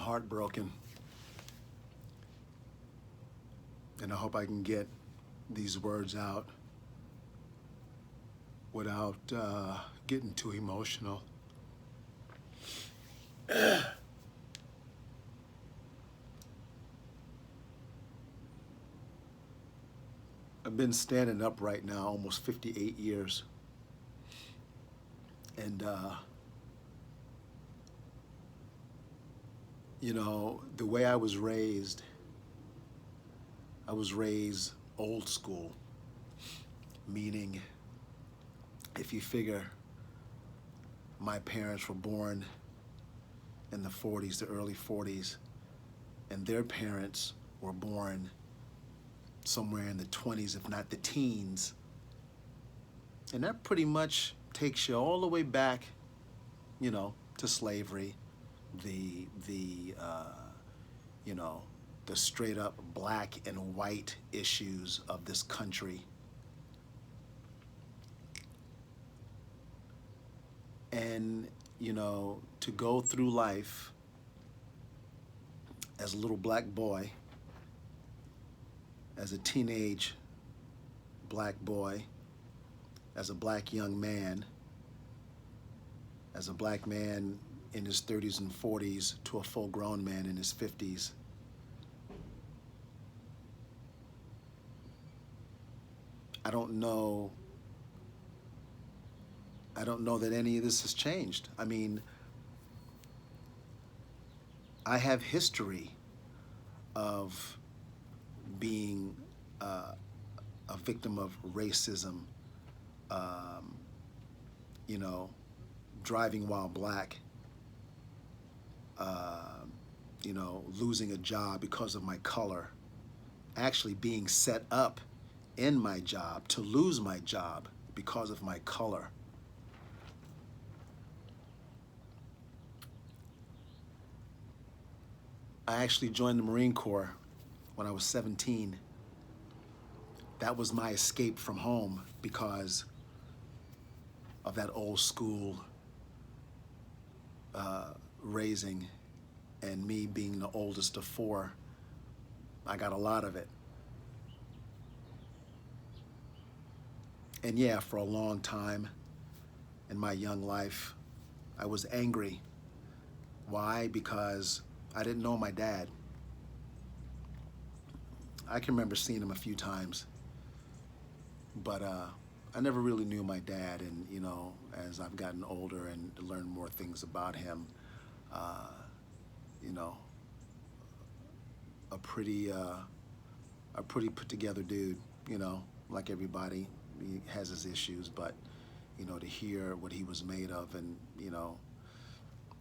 heartbroken, and I hope I can get these words out without getting too emotional. I've been standing upright now almost 58 years. And, the way I was raised old school, meaning if you figure my parents were born in the 40s, the early 40s, and their parents were born somewhere in the 20s, if not the teens. And that pretty much takes you all the way back, to slavery, the straight up black and white issues of this country. And, to go through life as a little black boy, as a teenage black boy, as a black young man, as a black man in his 30s and 40s to a full-grown man in his 50s. I don't know that any of this has changed. I mean, I have history of being a victim of racism, driving while black, losing a job because of my color, actually being set up in my job to lose my job because of my color. I actually joined the Marine Corps when I was 17. That was my escape from home because of that old school raising, and me being the oldest of four. I got a lot of it. And yeah, for a long time in my young life, I was angry. Why? Because I didn't know my dad. I can remember seeing him a few times, but I never really knew my dad. And as I've gotten older and learned more things about him, a pretty put together dude. Like everybody, he has his issues, but to hear what he was made of, and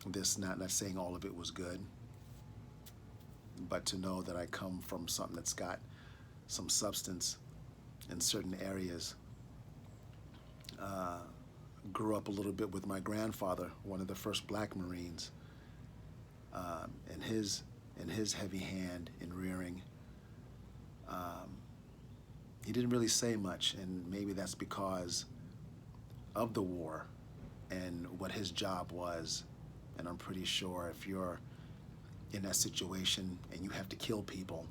this not saying all of it was good, but to know that I come from something that's got some substance in certain areas. Grew up a little bit with my grandfather, one of the first black Marines, and his heavy hand in rearing. He didn't really say much, and maybe that's because of the war and what his job was. And I'm pretty sure if you're in that situation and you have to kill people,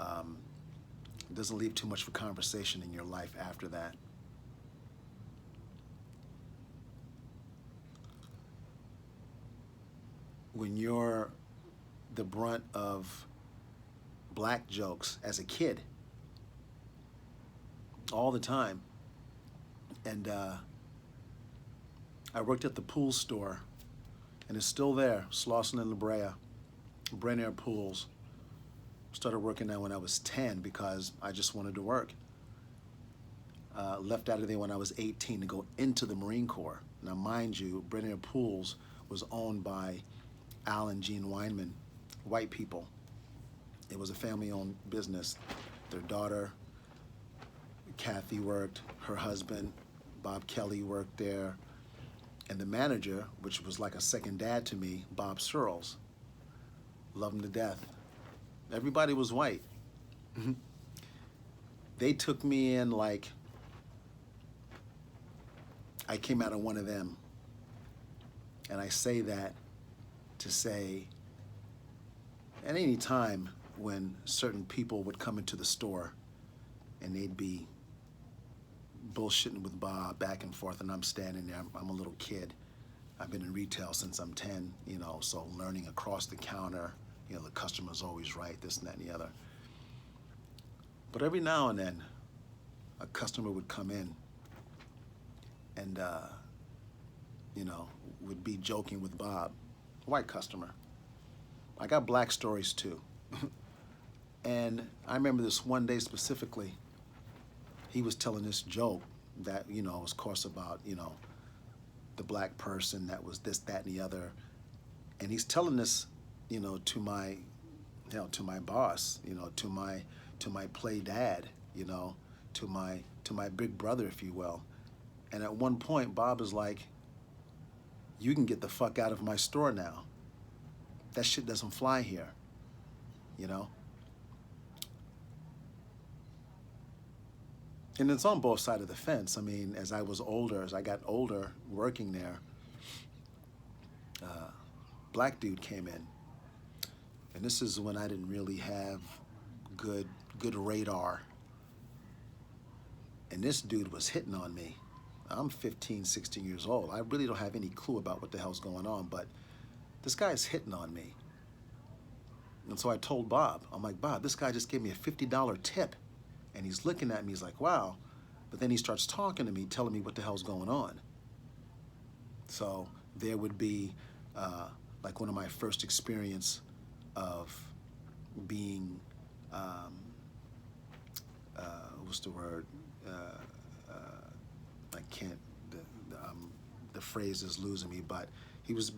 it doesn't leave too much for conversation in your life after that. When you're the brunt of black jokes as a kid, all the time, and I worked at the pool store, and it's still there, Slauson and La Brea, Brenair Pools. Started working there when I was 10 because I just wanted to work. Left out of there when I was 18 to go into the Marine Corps. Now, mind you, Brenair Pools was owned by Al and Jean Weinman, white people. It was a family-owned business. Their daughter, Kathy, worked. Her husband, Bob Kelly, worked there. And the manager, which was like a second dad to me, Bob Searles, loved him to death. Everybody was white. They took me in like I came out of one of them. And I say that to say At any time when certain people would come into the store and they'd be bullshitting with Bob back and forth, and I'm standing there, I'm a little kid. I've been in retail since I'm 10, you know, so learning across the counter, you know, the customer's always right, this and that and the other. But every now and then, a customer would come in and, you know, would be joking with Bob, white customer. I got black stories too. And I remember this one day specifically, he was telling this joke that, you know, was, of course, about, you know, the black person that was this, that, and the other. And he's telling this, you know, to my, you know, to my boss, you know, to my play dad, you know, to my big brother, if you will. And at one point, Bob is like, "You can get the fuck out of my store now. That shit doesn't fly here," you know? And it's on both sides of the fence. I mean, as I got older working there, black dude came in. And this is when I didn't really have good radar. And this dude was hitting on me. I'm 15, 16 years old. I really don't have any clue about what the hell's going on, but this guy's hitting on me. And so I told Bob, I'm like, "Bob, this guy just gave me a $50 tip." And he's looking at me, he's like, "Wow." But then he starts talking to me, telling me what the hell's going on. So there would be like one of my first experience of being, what's the word? I can't, the phrase is losing me, but he was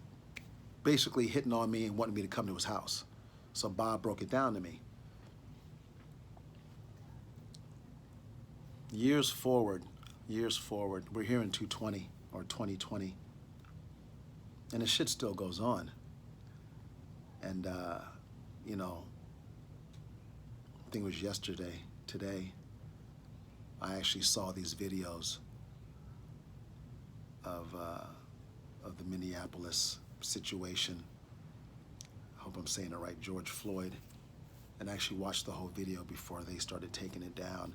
basically hitting on me and wanting me to come to his house. So Bob broke it down to me. Years forward, we're here in 220 or 2020, and the shit still goes on. And, you know, I think it was today, I actually saw these videos of the Minneapolis situation. I hope I'm saying it right, George Floyd, and I actually watched the whole video before they started taking it down.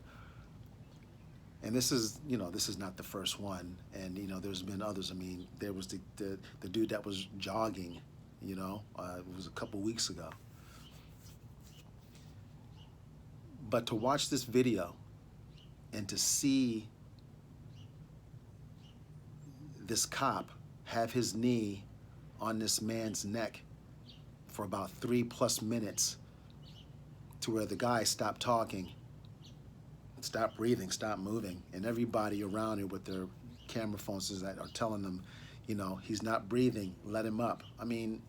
And this is, you know, this is not the first one. And, you know, there's been others. I mean, there was the dude that was jogging, you know, it was a couple weeks ago. But to watch this video and to see this cop have his knee on this man's neck for about 3+ minutes to where the guy stopped talking, stop breathing, stop moving, and everybody around it with their camera phones that are telling them, you know, "He's not breathing, let him up." I mean,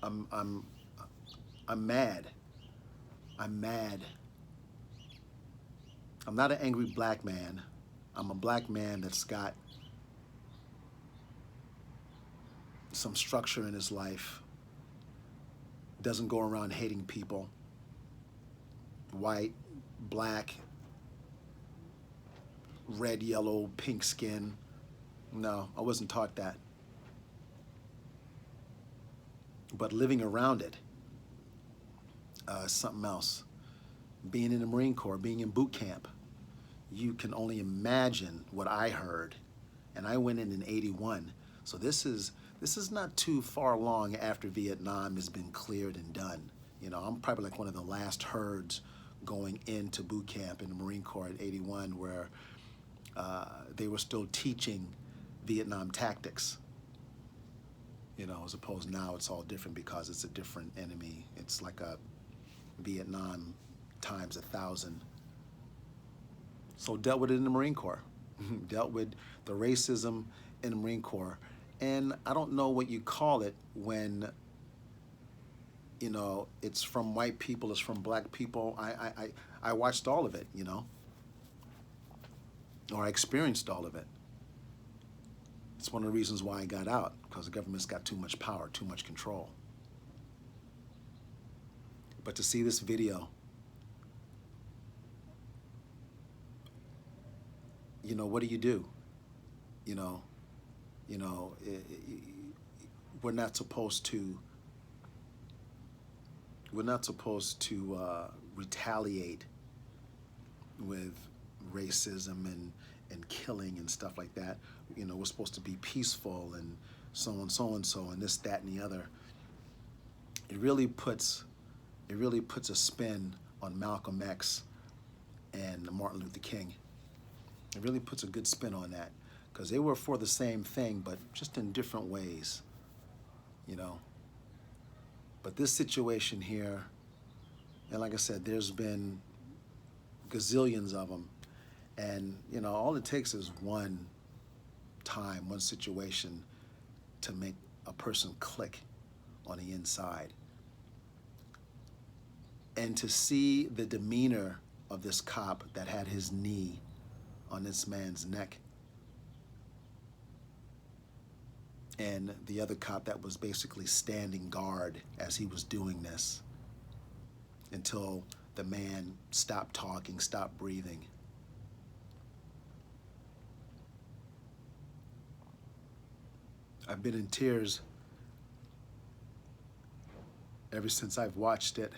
I'm mad. I'm mad. I'm not an angry black man. I'm a black man that's got some structure in his life, doesn't go around hating people, white, black, red, yellow, pink skin. No, I wasn't taught that. But living around it, something else. Being in the Marine Corps, being in boot camp, you can only imagine what I heard. And I went in '81. So this is not too far along after Vietnam has been cleared and done. You know, I'm probably like one of the last herds going into boot camp in the Marine Corps at '81, where they were still teaching Vietnam tactics. You know, as opposed now it's all different because it's a different enemy. It's like a Vietnam times 1,000. So dealt with it in the Marine Corps. Dealt with the racism in the Marine Corps. And I don't know what you call it when, you know, it's from white people, it's from black people. I watched all of it, you know, or I experienced all of it. It's one of the reasons why I got out, because the government's got too much power, too much control. But to see this video, you know, what do? You know, we're not supposed to retaliate with racism and killing and stuff like that. You know, we're supposed to be peaceful and so on, so and so, and this, that, and the other. It really puts a spin on Malcolm X and Martin Luther King. It really puts a good spin on that, because they were for the same thing, but just in different ways, you know. But this situation here, and like I said, there's been gazillions of them, and you know, all it takes is one time, one situation to make a person click on the inside. And to see the demeanor of this cop that had his knee on this man's neck, and the other cop that was basically standing guard as he was doing this until the man stopped talking, stopped breathing. I've been in tears ever since I've watched it,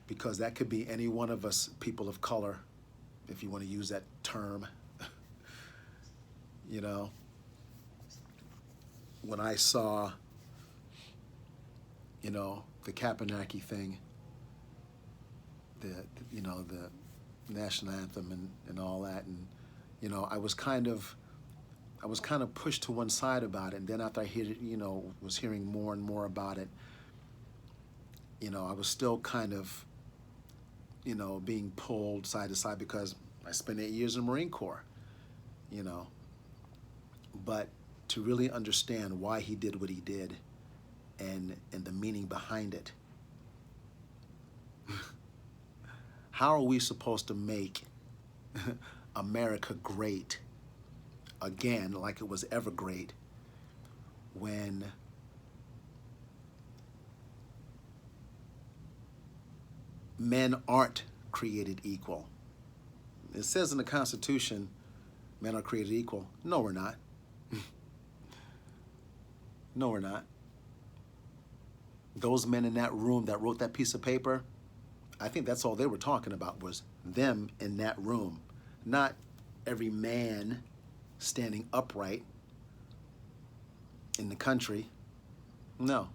because that could be any one of us, people of color, if you want to use that term. You know, when I saw, you know, the Kaepernick thing, the national anthem and all that, and you know, I was kind of pushed to one side about it, and then after I was hearing more and more about it, you know, I was still kind of, you know, being pulled side to side, because I spent 8 years in the Marine Corps, you know. But to really understand why he did what he did and the meaning behind it. How are we supposed to make America great again, like it was ever great, when men aren't created equal? It says in the Constitution, men are created equal. No, we're not. No, we're not. Those men in that room that wrote that piece of paper, I think that's all they were talking about, was them in that room, not every man standing upright in the country. No.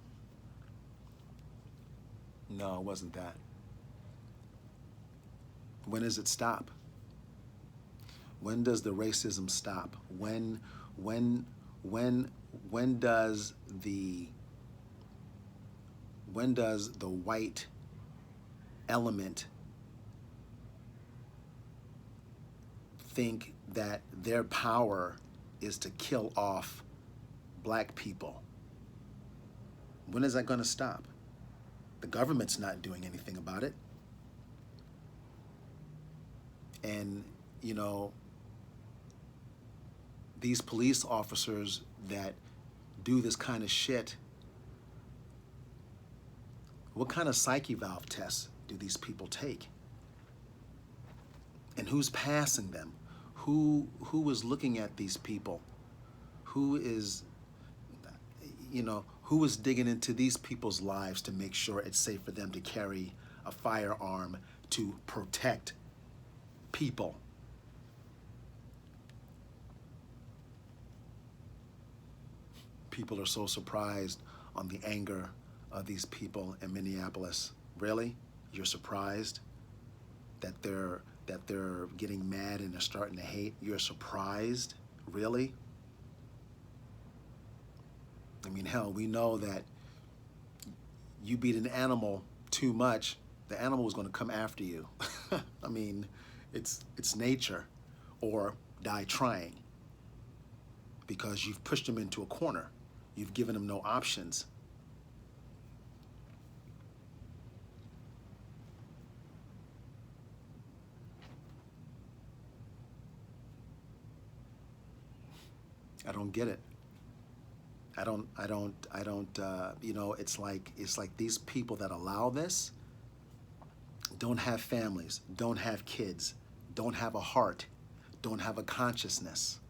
No, it wasn't that. When does it stop? When does the racism stop? When does the white element think that their power is to kill off black people? When is that going to stop? The government's not doing anything about it. And, you know, these police officers that do this kind of shit, what kind of psyche valve tests do these people take? And who's passing them? Who is looking at these people? Who is, you know, who is digging into these people's lives to make sure it's safe for them to carry a firearm to protect people? People are so surprised on the anger of these people in Minneapolis. Really? You're surprised that they're getting mad and they're starting to hate? You're surprised? Really? I mean, hell, we know that you beat an animal too much, the animal is going to come after you. I mean, it's nature, or die trying, because you've pushed them into a corner. You've given them no options. I don't get it. I don't, you know, it's like these people that allow this don't have families, don't have kids, don't have a heart, don't have a consciousness.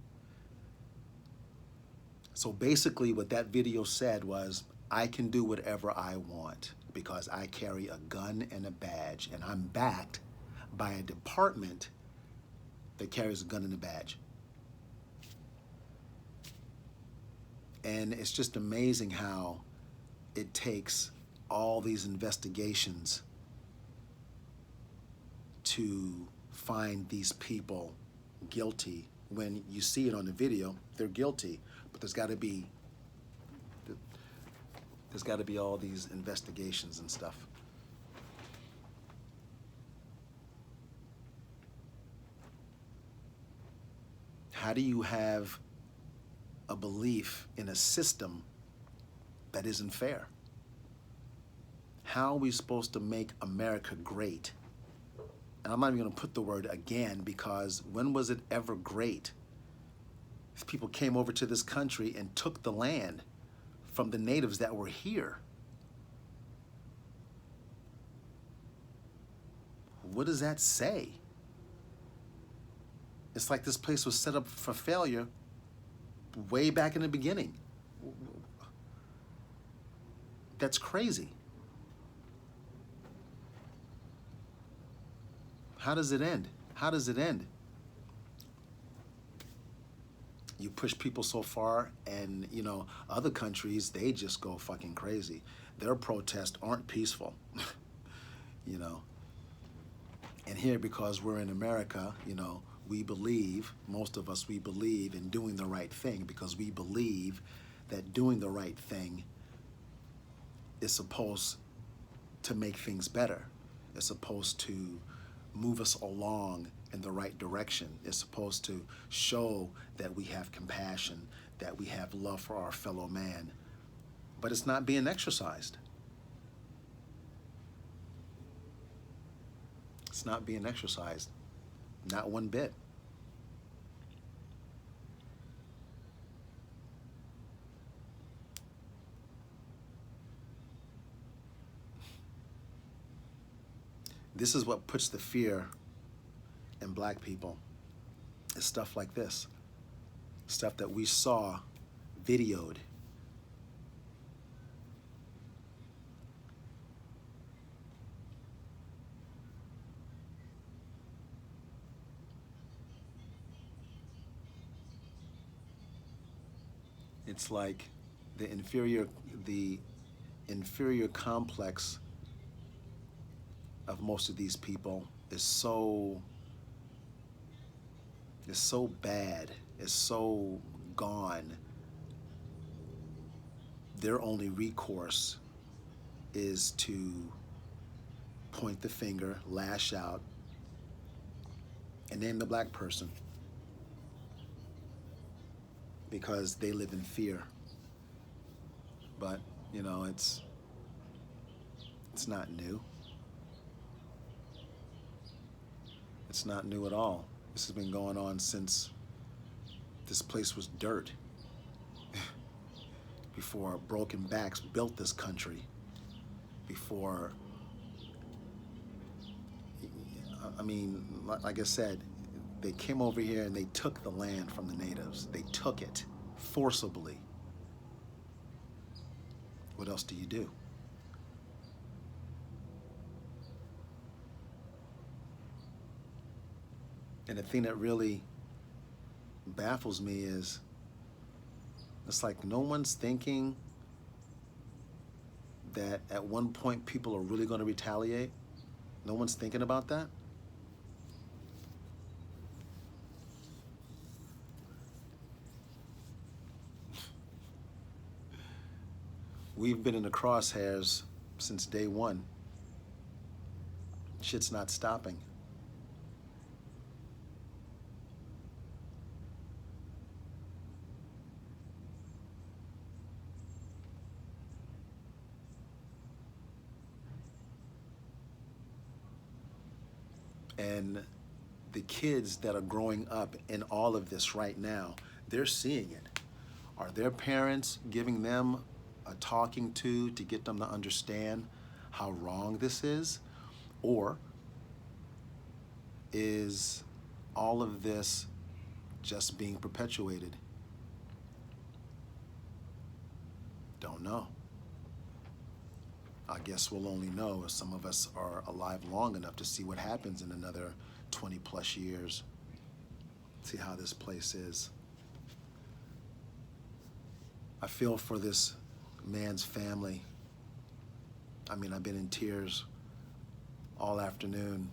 So basically what that video said was, I can do whatever I want because I carry a gun and a badge, and I'm backed by a department that carries a gun and a badge. And it's just amazing how it takes all these investigations to find these people guilty. When you see it on the video, they're guilty, but there's got to be all these investigations and stuff. How do you have a belief in a system that isn't fair? How are we supposed to make America great? And I'm not even going to put the word again, because when was it ever great? If people came over to this country and took the land from the natives that were here. What does that say? It's like this place was set up for failure way back in the beginning. That's crazy. How does it end? How does it end? You push people so far, and you know, other countries, they just go fucking crazy. Their protests aren't peaceful. You know. And here, because we're in America, you know, we believe, most of us, we believe in doing the right thing, because we believe that doing the right thing is supposed to make things better. It's supposed to move us along in the right direction. It's supposed to show that we have compassion, that we have love for our fellow man. But it's not being exercised. It's not being exercised. Not one bit. This is what puts the fear in black people. It's stuff like this. Stuff that we saw videoed. It's like the inferior complex of most of these people is so bad, is so gone. Their only recourse is to point the finger, lash out, and name the black person, because they live in fear. But, you know, it's not new. It's not new at all. This has been going on since this place was dirt. Before broken backs built this country. Before, I mean, like I said, they came over here and they took the land from the natives. They took it forcibly. What else do you do? And the thing that really baffles me is, it's like no one's thinking that at one point people are really going to retaliate. No one's thinking about that. We've been in the crosshairs since day one. Shit's not stopping. And the kids that are growing up in all of this right now, they're seeing it. Are their parents giving them a talking to get them to understand how wrong this is? Or is all of this just being perpetuated? Don't know. I guess we'll only know if some of us are alive long enough to see what happens in another 20 plus years. See how this place is. I feel for this man's family. I mean, I've been in tears all afternoon,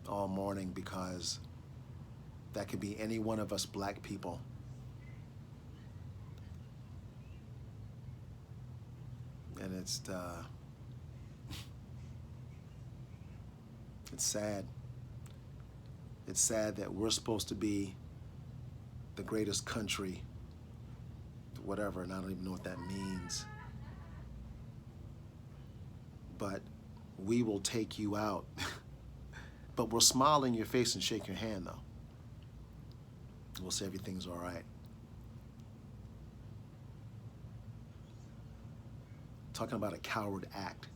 all morning, because that could be any one of us black people. And it's sad. It's sad that we're supposed to be the greatest country, whatever, and I don't even know what that means. But we will take you out. But we'll smile in your face and shake your hand, though. We'll say everything's all right. Talking about a coward act.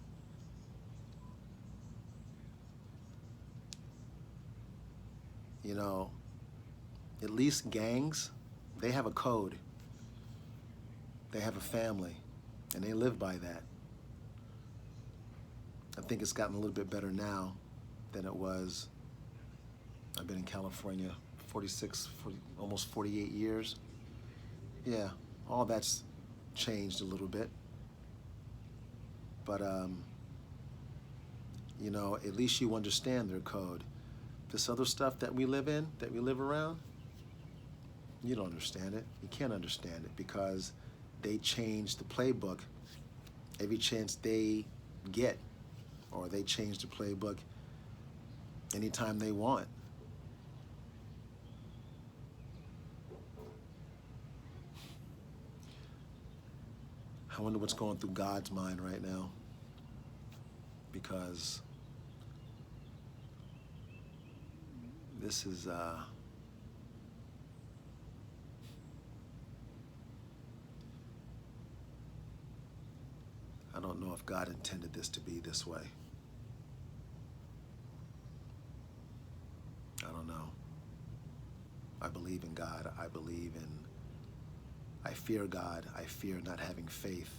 You know, at least gangs, they have a code. They have a family, and they live by that. I think it's gotten a little bit better now than it was. I've been in California almost 48 years. Yeah, all that's changed a little bit. But, you know, at least you understand their code. This other stuff that we live in, that we live around, you don't understand it. You can't understand it because they change the playbook every chance they get, or they change the playbook anytime they want. I wonder what's going through God's mind right now, because this is I don't know if God intended this to be this way. I don't know. I believe in God. I fear God. I fear not having faith.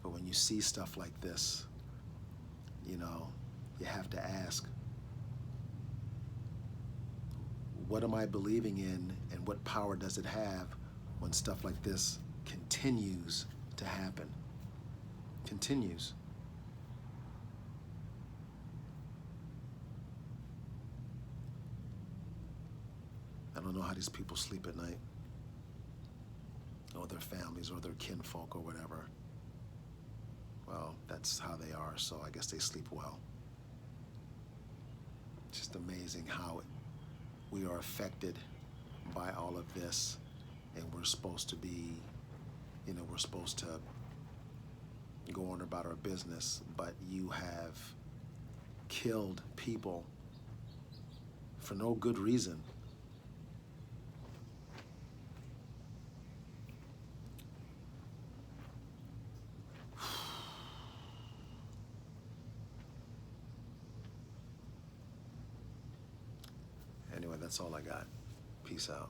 But when you see stuff like this, you know, you have to ask, what am I believing in, and what power does it have when stuff like this continues to happen? Continues. I don't know how these people sleep at night, or their families, or their kinfolk, or whatever. Well, that's how they are, so I guess they sleep well. It's just amazing how we are affected by all of this, and we're supposed to be, you know, we're supposed to go on about our business, but you have killed people for no good reason. Anyway, that's all I got. Peace out.